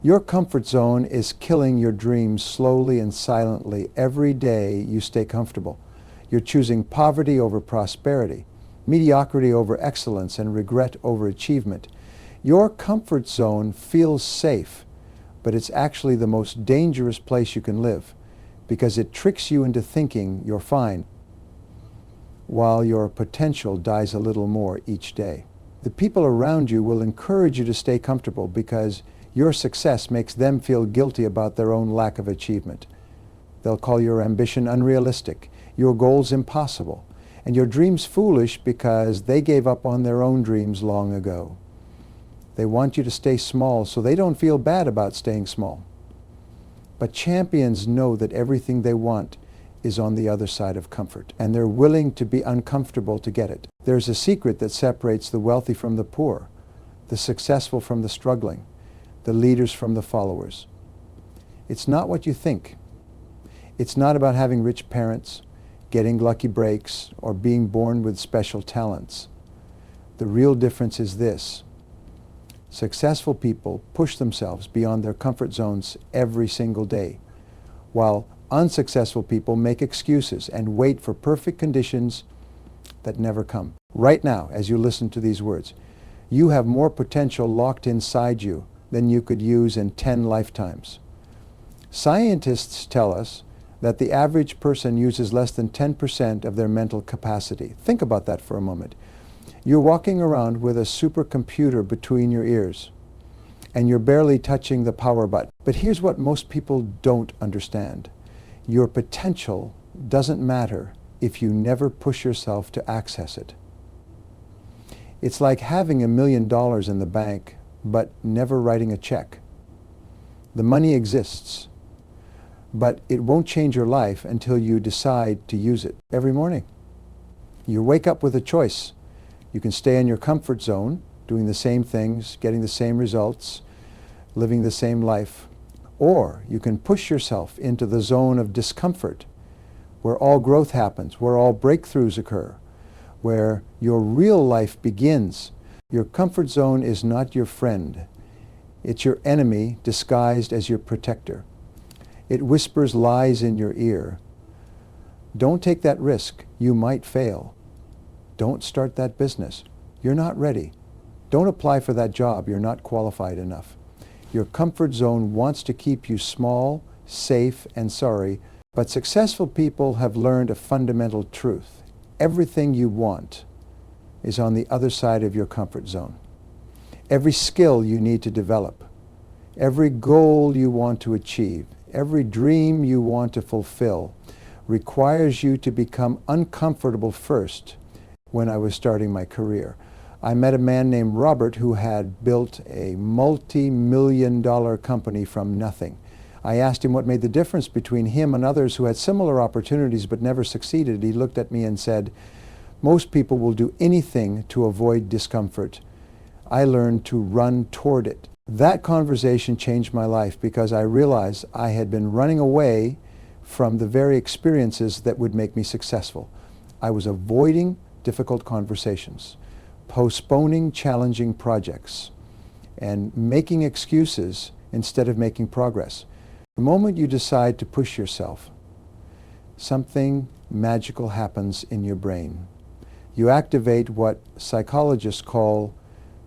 Your comfort zone is killing your dreams slowly and silently. Every day you stay comfortable. You're choosing poverty over prosperity, mediocrity over excellence, and regret over achievement. Your comfort zone feels safe, but it's actually the most dangerous place you can live because it tricks you into thinking you're fine while your potential dies a little more each day. The people around you will encourage you to stay comfortable because your success makes them feel guilty about their own lack of achievement. They'll call your ambition unrealistic, your goals impossible, and your dreams foolish because they gave up on their own dreams long ago. They want you to stay small so they don't feel bad about staying small. But champions know that everything they want is on the other side of comfort, and they're willing to be uncomfortable to get it. There's a secret that separates the wealthy from the poor, the successful from the struggling, the leaders from the followers. It's not what you think. It's not about having rich parents, getting lucky breaks, or being born with special talents. The real difference is this. Successful people push themselves beyond their comfort zones every single day, while unsuccessful people make excuses and wait for perfect conditions that never come. Right now, as you listen to these words, you have more potential locked inside you than you could use in 10 lifetimes. Scientists tell us that the average person uses less than 10% of their mental capacity. Think about that for a moment. You're walking around with a supercomputer between your ears, and you're barely touching the power button. But here's what most people don't understand. Your potential doesn't matter if you never push yourself to access it. It's like having $1 million in the bank, but never writing a check. The money exists, but it won't change your life until you decide to use it every morning. You wake up with a choice. You can stay in your comfort zone, doing the same things, getting the same results, living the same life. Or you can push yourself into the zone of discomfort, where all growth happens, where all breakthroughs occur, where your real life begins. Your comfort zone is not your friend. It's your enemy disguised as your protector. It whispers lies in your ear. Don't take that risk. You might fail. Don't start that business. You're not ready. Don't apply for that job. You're not qualified enough. Your comfort zone wants to keep you small, safe, and sorry, but successful people have learned a fundamental truth. Everything you want is on the other side of your comfort zone. Every skill you need to develop, every goal you want to achieve, every dream you want to fulfill requires you to become uncomfortable first. When I was starting my career, I met a man named Robert who had built a multi-million-dollar company from nothing. I asked him what made the difference between him and others who had similar opportunities but never succeeded. He looked at me and said, "Most people will do anything to avoid discomfort. I learned to run toward it." That conversation changed my life because I realized I had been running away from the very experiences that would make me successful. I was avoiding difficult conversations, postponing challenging projects, and making excuses instead of making progress. The moment you decide to push yourself, something magical happens in your brain. You activate what psychologists call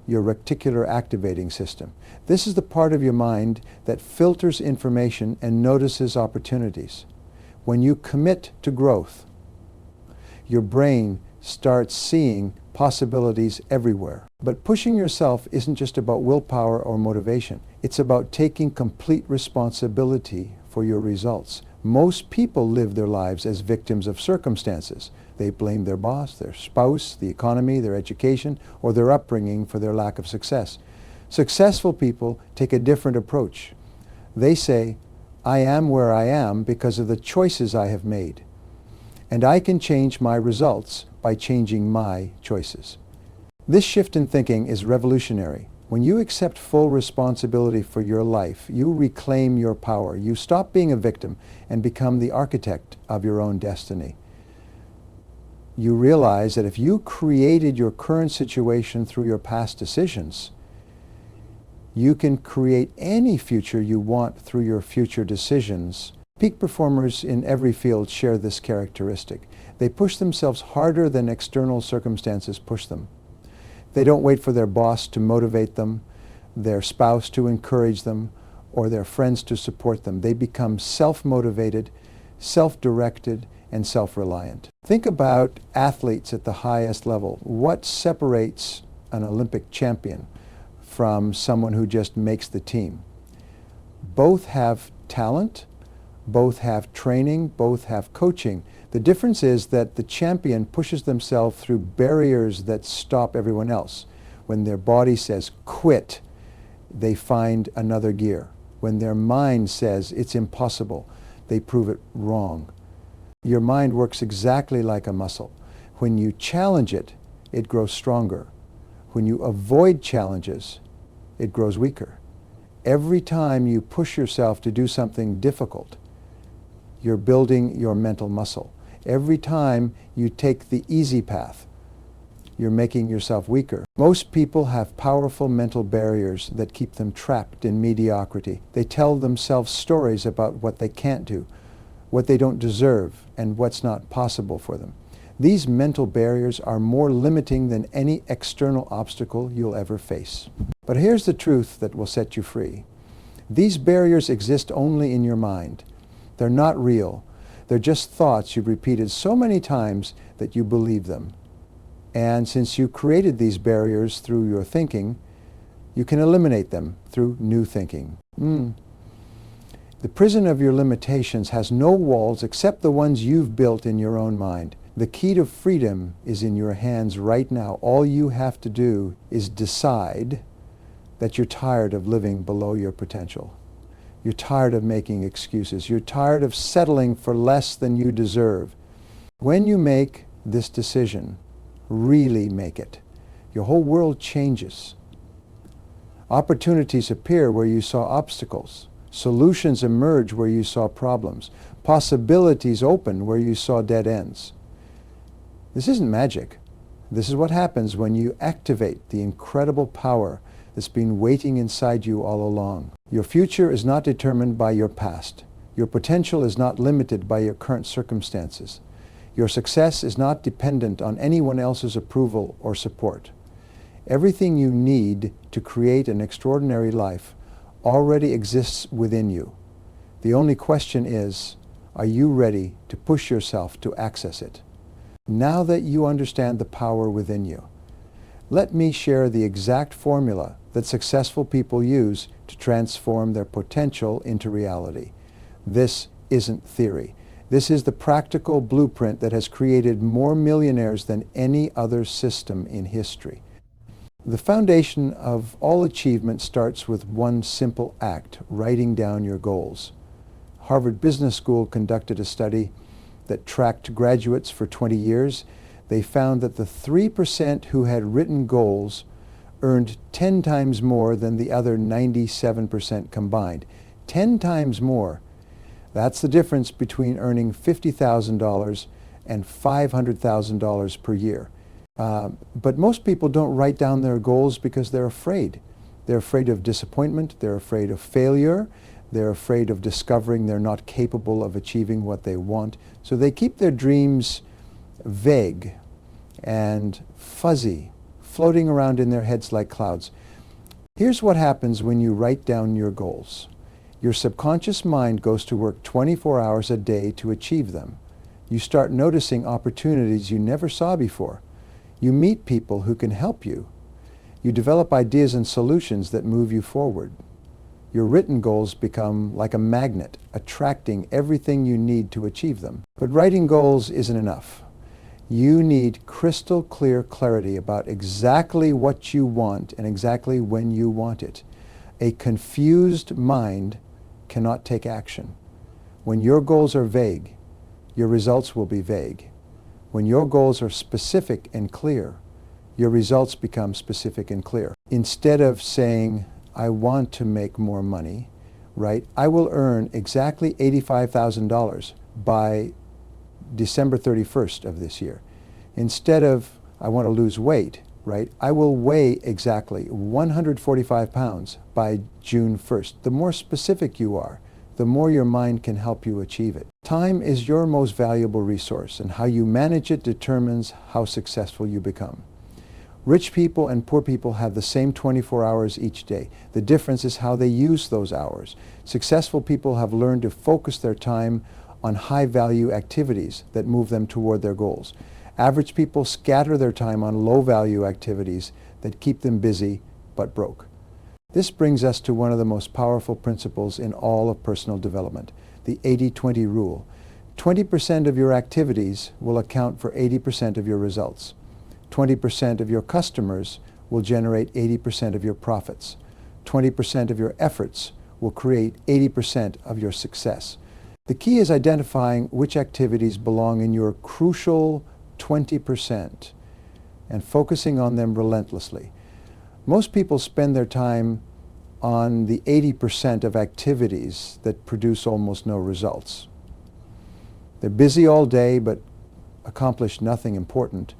your reticular activating system. This is the part of your mind that filters information and notices opportunities. When you commit to growth, your brain starts seeing possibilities everywhere. But pushing yourself isn't just about willpower or motivation. It's about taking complete responsibility for your results. Most people live their lives as victims of circumstances. They blame their boss, their spouse, the economy, their education, or their upbringing for their lack of success. Successful people take a different approach. They say, "I am where I am because of the choices I have made. And I can change my results by changing my choices." This shift in thinking is revolutionary. When you accept full responsibility for your life, you reclaim your power. You stop being a victim and become the architect of your own destiny. You realize that if you created your current situation through your past decisions, You can create any future you want through your future decisions. Peak performers in every field share this characteristic. They push themselves harder than external circumstances push them. They don't wait for their boss to motivate them, their spouse to encourage them, or their friends to support them. They become self-motivated, self-directed, and self-reliant. Think about athletes at the highest level. What separates an Olympic champion from someone who just makes the team? Both have talent, both have training, both have coaching. The difference is that the champion pushes themselves through barriers that stop everyone else. When their body says quit, they find another gear. When their mind says it's impossible, they prove it wrong. Your mind works exactly like a muscle. When you challenge it, it grows stronger. When you avoid challenges, it grows weaker. Every time you push yourself to do something difficult, you're building your mental muscle. Every time you take the easy path, you're making yourself weaker. Most people have powerful mental barriers that keep them trapped in mediocrity. They tell themselves stories about what they can't do, what they don't deserve, and what's not possible for them. These mental barriers are more limiting than any external obstacle you'll ever face. But here's the truth that will set you free. These barriers exist only in your mind. They're not real. They're just thoughts you've repeated so many times that you believe them. And since you created these barriers through your thinking, you can eliminate them through new thinking. The prison of your limitations has no walls except the ones you've built in your own mind. The key to freedom is in your hands right now. All you have to do is decide that you're tired of living below your potential. You're tired of making excuses. You're tired of settling for less than you deserve. When you make this decision, really make it, your whole world changes. Opportunities appear where you saw obstacles. Solutions emerge where you saw problems. Possibilities open where you saw dead ends. This isn't magic. This is what happens when you activate the incredible power that's been waiting inside you all along. Your future is not determined by your past. Your potential is not limited by your current circumstances. Your success is not dependent on anyone else's approval or support. Everything you need to create an extraordinary life already exists within you. The only question is, are you ready to push yourself to access it? Now that you understand the power within you, let me share the exact formula that successful people use to transform their potential into reality. This isn't theory. This is the practical blueprint that has created more millionaires than any other system in history. The foundation of all achievement starts with one simple act: writing down your goals. Harvard Business School conducted a study that tracked graduates for 20 years. They found that the 3% who had written goals earned 10 times more than the other 97% combined. 10 times more. That's the difference between earning $50,000 and $500,000 per year. But most people don't write down their goals because they're afraid. They're afraid of disappointment. They're afraid of failure. They're afraid of discovering they're not capable of achieving what they want. So they keep their dreams vague and fuzzy, floating around in their heads like clouds. Here's what happens when you write down your goals. Your subconscious mind goes to work 24 hours a day to achieve them. You start noticing opportunities you never saw before. You meet people who can help you. You develop ideas and solutions that move you forward. Your written goals become like a magnet, attracting everything you need to achieve them. But writing goals isn't enough. You need crystal clear clarity about exactly what you want and exactly when you want it. A confused mind cannot take action. When your goals are vague, your results will be vague. When your goals are specific and clear, your results become specific and clear. Instead of saying, I want to make more money, right? I will earn exactly $85,000 by December 31st of this year. Instead of, I want to lose weight, right? I will weigh exactly 145 pounds by June 1st. The more specific you are, the more your mind can help you achieve it. Time is your most valuable resource, and how you manage it determines how successful you become. Rich people and poor people have the same 24 hours each day. The difference is how they use those hours. Successful people have learned to focus their time on high-value activities that move them toward their goals. Average people scatter their time on low-value activities that keep them busy but broke. This brings us to one of the most powerful principles in all of personal development, the 80-20 rule. 20% of your activities will account for 80% of your results. 20% of your customers will generate 80% of your profits. 20% of your efforts will create 80% of your success. The key is identifying which activities belong in your crucial 20% and focusing on them relentlessly. Most people spend their time on the 80% of activities that produce almost no results. They're busy all day but accomplish nothing important.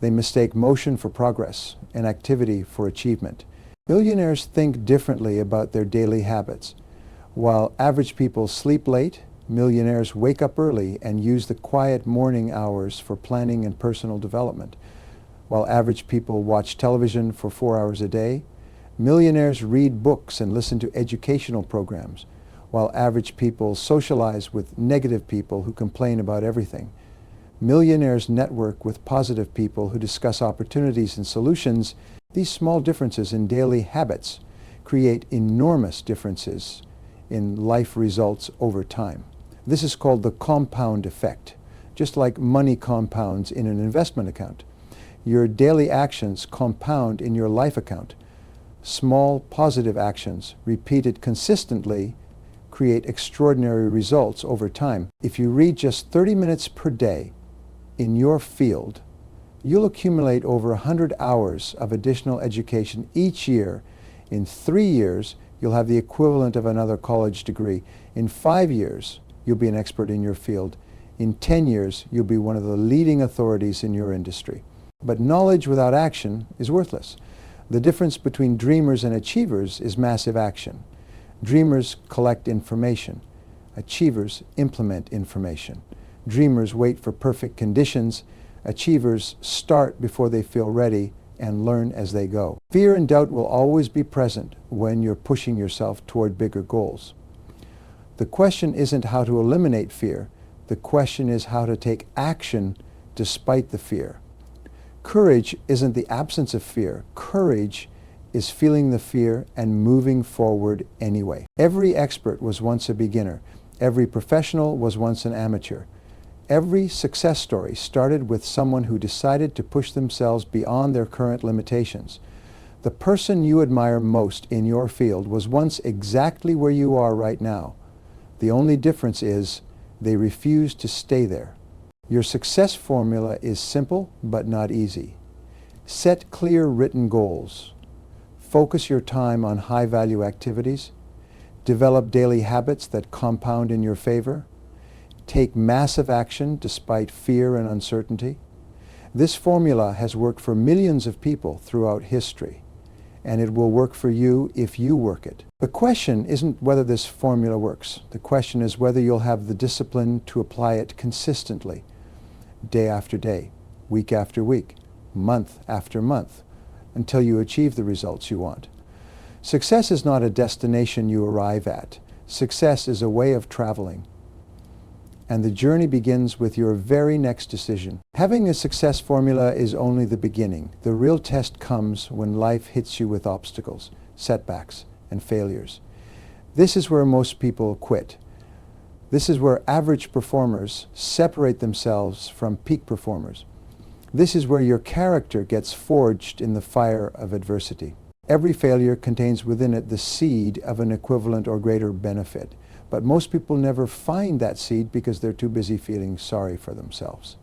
They mistake motion for progress and activity for achievement. Millionaires think differently about their daily habits. While average people sleep late, millionaires wake up early and use the quiet morning hours for planning and personal development. While average people watch television for 4 hours a day, millionaires read books and listen to educational programs. While average people socialize with negative people who complain about everything. Millionaires network with positive people who discuss opportunities and solutions. These small differences in daily habits create enormous differences in life results over time. This is called the compound effect, just like money compounds in an investment account. Your daily actions compound in your life account. Small positive actions repeated consistently create extraordinary results over time. If you read just 30 minutes per day in your field, you'll accumulate over 100 hours of additional education each year. In 3 years, you'll have the equivalent of another college degree. In 5 years, you'll be an expert in your field. In 10 years, you'll be one of the leading authorities in your industry. But knowledge without action is worthless. The difference between dreamers and achievers is massive action. Dreamers collect information. Achievers implement information. Dreamers wait for perfect conditions. Achievers start before they feel ready and learn as they go. Fear and doubt will always be present when you're pushing yourself toward bigger goals. The question isn't how to eliminate fear. The question is how to take action despite the fear. Courage isn't the absence of fear. Courage is feeling the fear and moving forward anyway. Every expert was once a beginner. Every professional was once an amateur. Every success story started with someone who decided to push themselves beyond their current limitations. The person you admire most in your field was once exactly where you are right now. The only difference is they refused to stay there. Your success formula is simple but not easy. Set clear written goals. Focus your time on high-value activities. Develop daily habits that compound in your favor. Take massive action despite fear and uncertainty. This formula has worked for millions of people throughout history, and it will work for you if you work it. The question isn't whether this formula works. The question is whether you'll have the discipline to apply it consistently, day after day, week after week, month after month, until you achieve the results you want. Success is not a destination you arrive at. Success is a way of traveling. And the journey begins with your very next decision. Having a success formula is only the beginning. The real test comes when life hits you with obstacles, setbacks, and failures. This is where most people quit. This is where average performers separate themselves from peak performers. This is where your character gets forged in the fire of adversity. Every failure contains within it the seed of an equivalent or greater benefit. But most people never find that seed because they're too busy feeling sorry for themselves.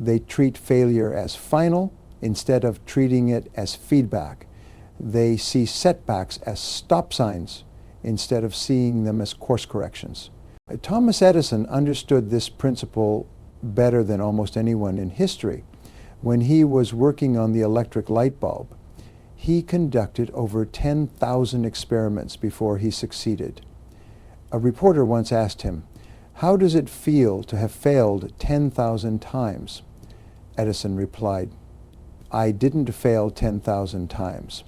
They treat failure as final instead of treating it as feedback. They see setbacks as stop signs instead of seeing them as course corrections. Thomas Edison understood this principle better than almost anyone in history. When he was working on the electric light bulb, he conducted over 10,000 experiments before he succeeded. A reporter once asked him, "How does it feel to have failed 10,000 times?" Edison replied, "I didn't fail 10,000 times.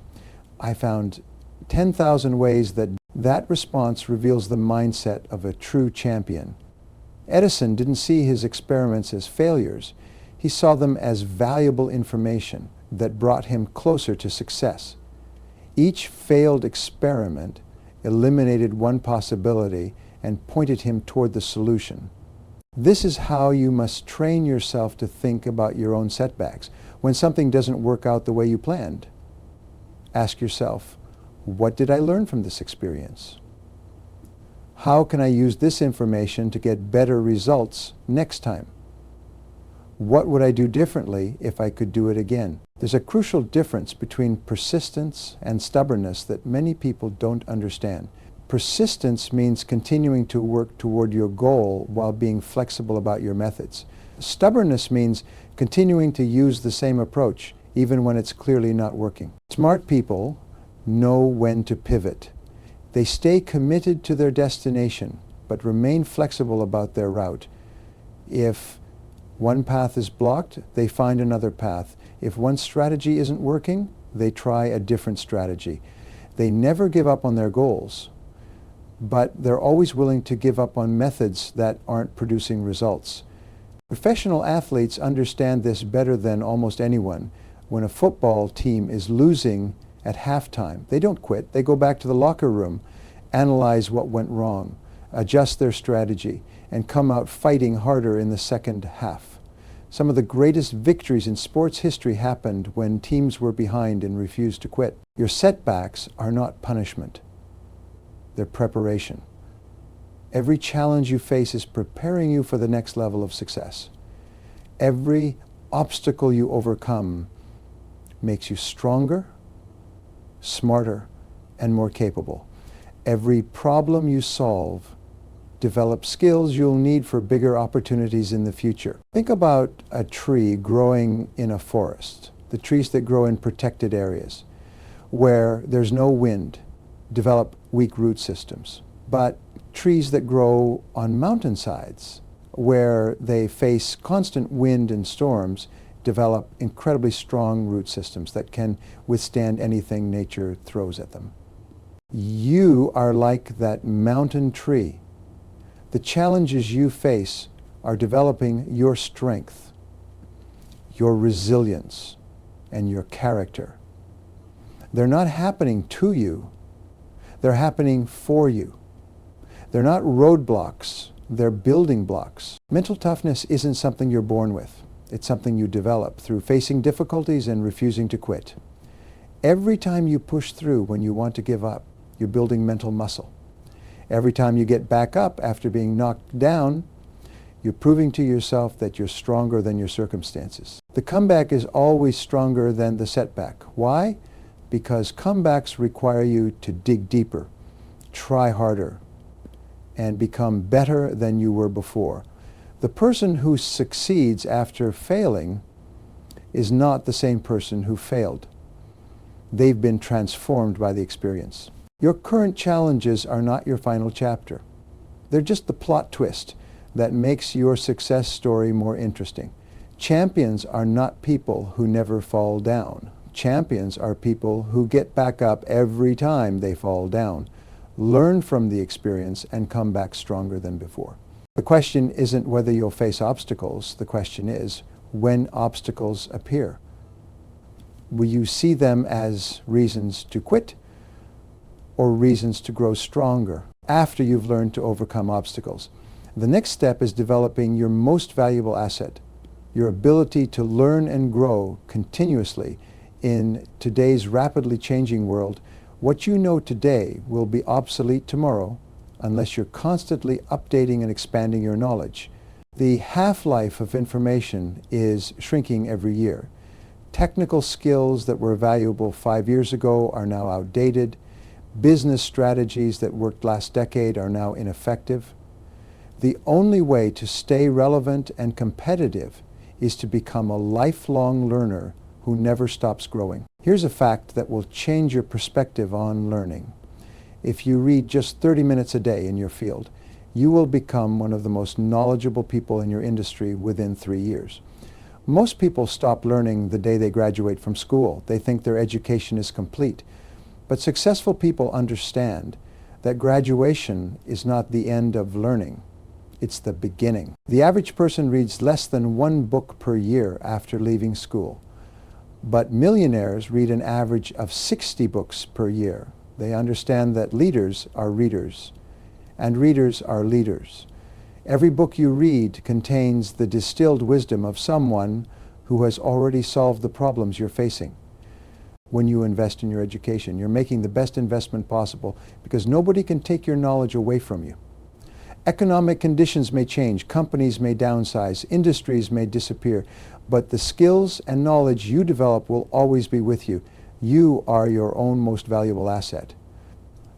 I found 10,000 ways that." That response reveals the mindset of a true champion. Edison didn't see his experiments as failures. He saw them as valuable information that brought him closer to success. Each failed experiment eliminated one possibility and pointed him toward the solution. This is how you must train yourself to think about your own setbacks. When something doesn't work out the way you planned, ask yourself, what did I learn from this experience? How can I use this information to get better results next time? What would I do differently if I could do it again? There's a crucial difference between persistence and stubbornness that many people don't understand. Persistence means continuing to work toward your goal while being flexible about your methods. Stubbornness means continuing to use the same approach even when it's clearly not working. Smart people know when to pivot. They stay committed to their destination, but remain flexible about their route. If one path is blocked, they find another path. If one strategy isn't working, they try a different strategy. They never give up on their goals, but they're always willing to give up on methods that aren't producing results. Professional athletes understand this better than almost anyone. When a football team is losing at halftime, they don't quit. They go back to the locker room, analyze what went wrong, adjust their strategy, and come out fighting harder in the second half. Some of the greatest victories in sports history happened when teams were behind and refused to quit. Your setbacks are not punishment. They're preparation. Every challenge you face is preparing you for the next level of success. Every obstacle you overcome makes you stronger, smarter, and more capable. Every problem you solve develops skills you'll need for bigger opportunities in the future. Think about a tree growing in a forest, the trees that grow in protected areas where there's no wind develop weak root systems. But trees that grow on mountainsides where they face constant wind and storms develop incredibly strong root systems that can withstand anything nature throws at them. You are like that mountain tree. The challenges you face are developing your strength, your resilience, and your character. They're not happening to you, they're happening for you. They're not roadblocks, they're building blocks. Mental toughness isn't something you're born with. It's something you develop through facing difficulties and refusing to quit. Every time you push through when you want to give up, you're building mental muscle. Every time you get back up after being knocked down, you're proving to yourself that you're stronger than your circumstances. The comeback is always stronger than the setback. Why? Because comebacks require you to dig deeper, try harder, and become better than you were before. The person who succeeds after failing is not the same person who failed. They've been transformed by the experience. Your current challenges are not your final chapter. They're just the plot twist that makes your success story more interesting. Champions are not people who never fall down. Champions are people who get back up every time they fall down, learn from the experience, and come back stronger than before. The question isn't whether you'll face obstacles. The question is, when obstacles appear, will you see them as reasons to quit or reasons to grow stronger after you've learned to overcome obstacles? The next step is developing your most valuable asset, your ability to learn and grow continuously in today's rapidly changing world. What you know today will be obsolete tomorrow unless you're constantly updating and expanding your knowledge. The half-life of information is shrinking every year. Technical skills that were valuable 5 years ago are now outdated. Business strategies that worked last decade are now ineffective. The only way to stay relevant and competitive is to become a lifelong learner who never stops growing. Here's a fact that will change your perspective on learning. If you read just 30 minutes a day in your field, you will become one of the most knowledgeable people in your industry within 3 years. Most people stop learning the day they graduate from school. They think their education is complete. But successful people understand that graduation is not the end of learning. It's the beginning. The average person reads less than 1 book per year after leaving school. But millionaires read an average of 60 books per year. They understand that leaders are readers, and readers are leaders. Every book you read contains the distilled wisdom of someone who has already solved the problems you're facing. When you invest in your education, you're making the best investment possible because nobody can take your knowledge away from you. Economic conditions may change, companies may downsize, industries may disappear, but the skills and knowledge you develop will always be with you. You are your own most valuable asset.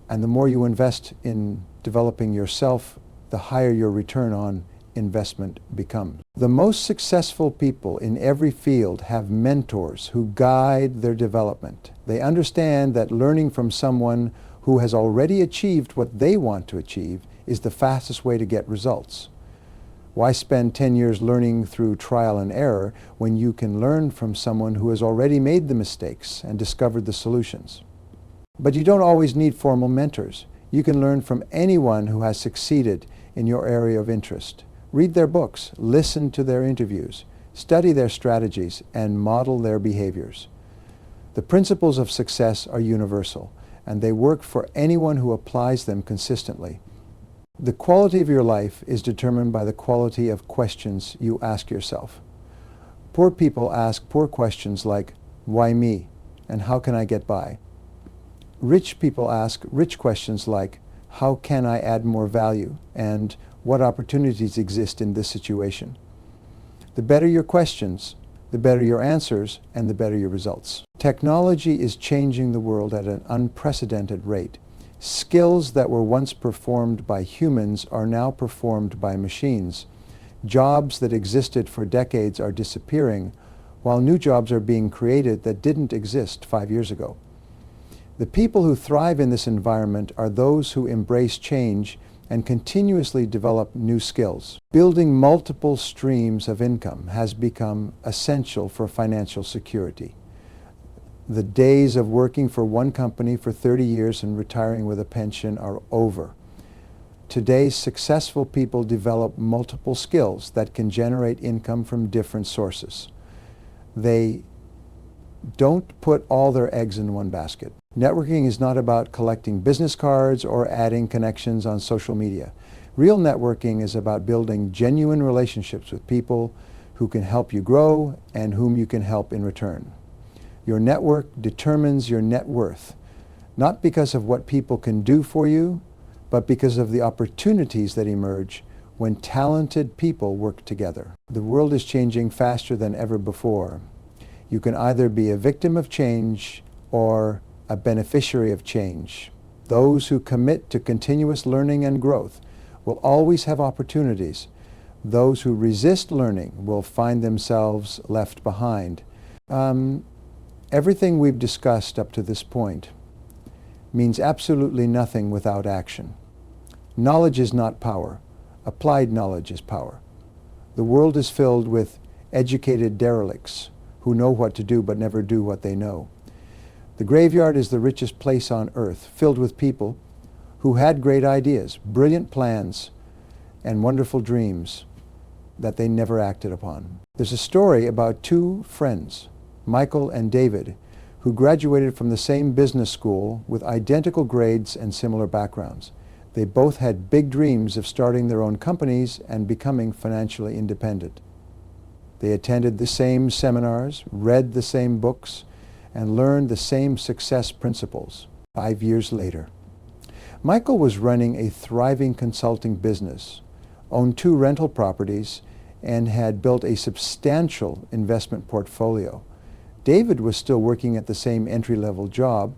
And the more you invest in developing yourself, the higher your return on investment becomes. The most successful people in every field have mentors who guide their development. They understand that learning from someone who has already achieved what they want to achieve is the fastest way to get results. Why spend 10 years learning through trial and error when you can learn from someone who has already made the mistakes and discovered the solutions? But you don't always need formal mentors. You can learn from anyone who has succeeded in your area of interest. Read their books, listen to their interviews, study their strategies, and model their behaviors. The principles of success are universal, and they work for anyone who applies them consistently. The quality of your life is determined by the quality of questions you ask yourself. Poor people ask poor questions like, why me? And how can I get by? Rich people ask rich questions like, how can I add more value? And what opportunities exist in this situation? The better your questions, the better your answers, and the better your results. Technology is changing the world at an unprecedented rate. Skills that were once performed by humans are now performed by machines. Jobs that existed for decades are disappearing, while new jobs are being created that didn't exist 5 years ago. The people who thrive in this environment are those who embrace change and continuously develop new skills. Building multiple streams of income has become essential for financial security. The days of working for one company for 30 years and retiring with a pension are over. Today's successful people develop multiple skills that can generate income from different sources. They don't put all their eggs in one basket. Networking is not about collecting business cards or adding connections on social media. Real networking is about building genuine relationships with people who can help you grow and whom you can help in return. Your network determines your net worth, not because of what people can do for you, but because of the opportunities that emerge when talented people work together. The world is changing faster than ever before. You can either be a victim of change or a beneficiary of change. Those who commit to continuous learning and growth will always have opportunities. Those who resist learning will find themselves left behind. Everything we've discussed up to this point means absolutely nothing without action. Knowledge is not power. Applied knowledge is power. The world is filled with educated derelicts who know what to do but never do what they know. The graveyard is the richest place on earth, filled with people who had great ideas, brilliant plans, and wonderful dreams that they never acted upon. There's a story about 2 friends, Michael and David, who graduated from the same business school with identical grades and similar backgrounds. They both had big dreams of starting their own companies and becoming financially independent. They attended the same seminars, read the same books, and learned the same success principles. 5 years later, Michael was running a thriving consulting business, owned 2 rental properties, and had built a substantial investment portfolio. David was still working at the same entry-level job,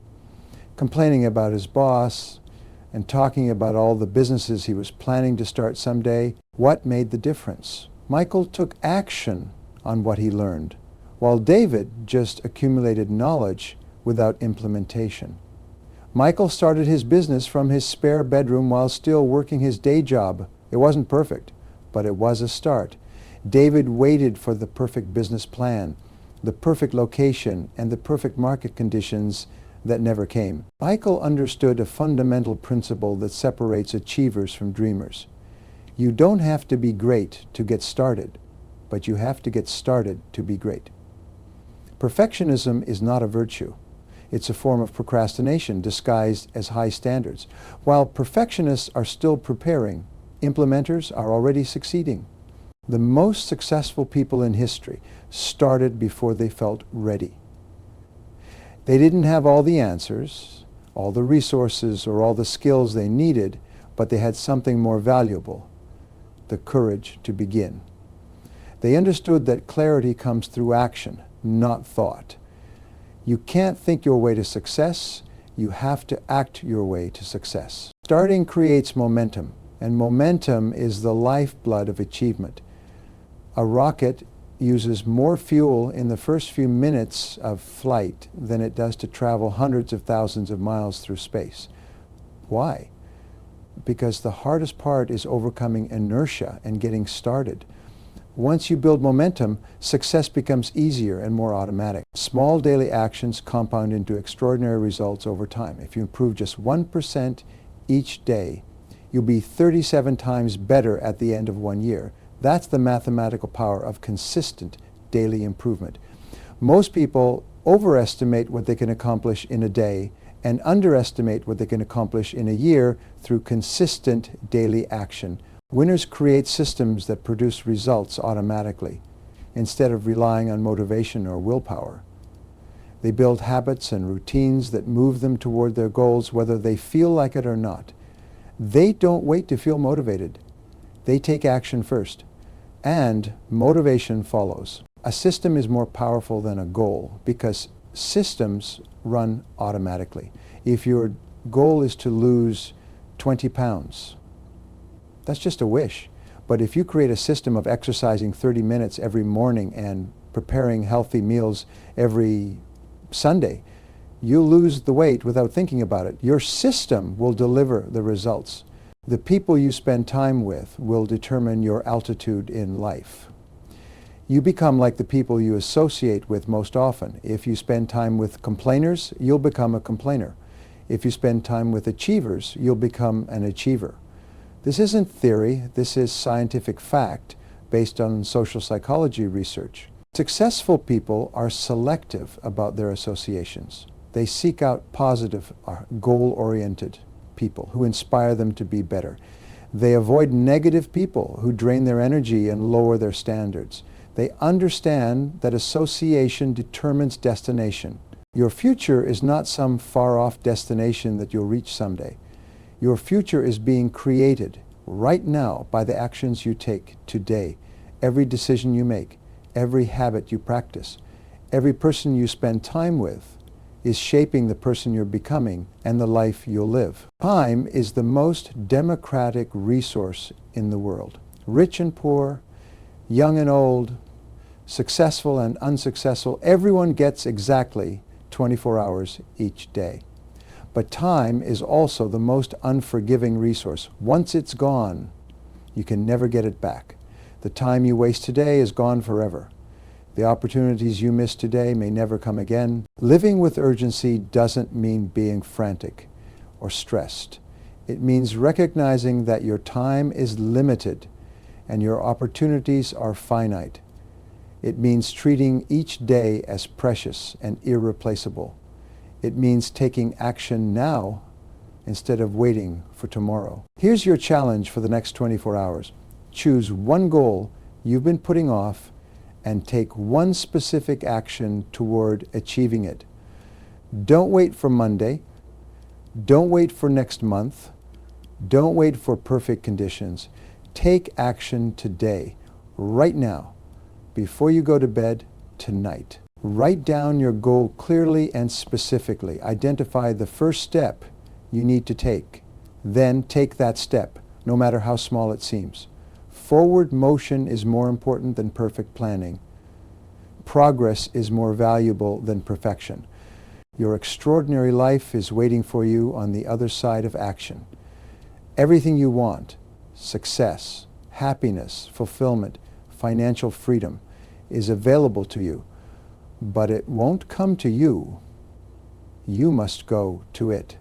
complaining about his boss and talking about all the businesses he was planning to start someday. What made the difference? Michael took action on what he learned, while David just accumulated knowledge without implementation. Michael started his business from his spare bedroom while still working his day job. It wasn't perfect, but it was a start. David waited for the perfect business plan, the perfect location, and the perfect market conditions that never came. Michael understood a fundamental principle that separates achievers from dreamers. You don't have to be great to get started, but you have to get started to be great. Perfectionism is not a virtue. It's a form of procrastination disguised as high standards. While perfectionists are still preparing, implementers are already succeeding. The most successful people in history started before they felt ready. They didn't have all the answers, all the resources, or all the skills they needed, but they had something more valuable, the courage to begin. They understood that clarity comes through action, not thought. You can't think your way to success, you have to act your way to success. Starting creates momentum, and momentum is the lifeblood of achievement. A rocket uses more fuel in the first few minutes of flight than it does to travel hundreds of thousands of miles through space. Why? Because the hardest part is overcoming inertia and getting started. Once you build momentum, success becomes easier and more automatic. Small daily actions compound into extraordinary results over time. If you improve just 1% each day, you'll be 37 times better at the end of 1 year. That's the mathematical power of consistent daily improvement. Most people overestimate what they can accomplish in a day and underestimate what they can accomplish in a year through consistent daily action. Winners create systems that produce results automatically instead of relying on motivation or willpower. They build habits and routines that move them toward their goals whether they feel like it or not. They don't wait to feel motivated. They take action first, and motivation follows. A system is more powerful than a goal because systems run automatically. If your goal is to lose 20 pounds, that's just a wish. But if you create a system of exercising 30 minutes every morning and preparing healthy meals every Sunday, you'll lose the weight without thinking about it. Your system will deliver the results. The people you spend time with will determine your altitude in life. You become like the people you associate with most often. If you spend time with complainers, you'll become a complainer. If you spend time with achievers, you'll become an achiever. This isn't theory, this is scientific fact based on social psychology research. Successful people are selective about their associations. They seek out positive, goal-oriented people who inspire them to be better. They avoid negative people who drain their energy and lower their standards. They understand that association determines destination. Your future is not some far-off destination that you'll reach someday. Your future is being created right now by the actions you take today. Every decision you make, every habit you practice, every person you spend time with is shaping the person you're becoming and the life you'll live. Time is the most democratic resource in the world. Rich and poor, young and old, successful and unsuccessful, everyone gets exactly 24 hours each day. But time is also the most unforgiving resource. Once it's gone, you can never get it back. The time you waste today is gone forever. The opportunities you miss today may never come again. Living with urgency doesn't mean being frantic or stressed. It means recognizing that your time is limited and your opportunities are finite. It means treating each day as precious and irreplaceable. It means taking action now instead of waiting for tomorrow. Here's your challenge for the next 24 hours. Choose one goal you've been putting off and take one specific action toward achieving it. Don't wait for Monday. Don't wait for next month. Don't wait for perfect conditions. Take action today, right now, before you go to bed tonight. Write down your goal clearly and specifically. Identify the first step you need to take. Then take that step, no matter how small it seems. Forward motion is more important than perfect planning. Progress is more valuable than perfection. Your extraordinary life is waiting for you on the other side of action. Everything you want, success, happiness, fulfillment, financial freedom, is available to you, but it won't come to you. You must go to it.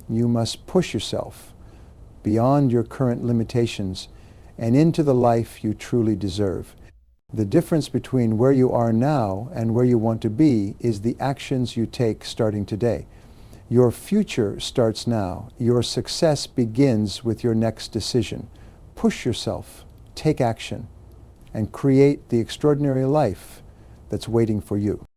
You must push yourself beyond your current limitations and into the life you truly deserve. The difference between where you are now and where you want to be is the actions you take starting today. Your future starts now. Your success begins with your next decision. Push yourself, take action, and create the extraordinary life that's waiting for you.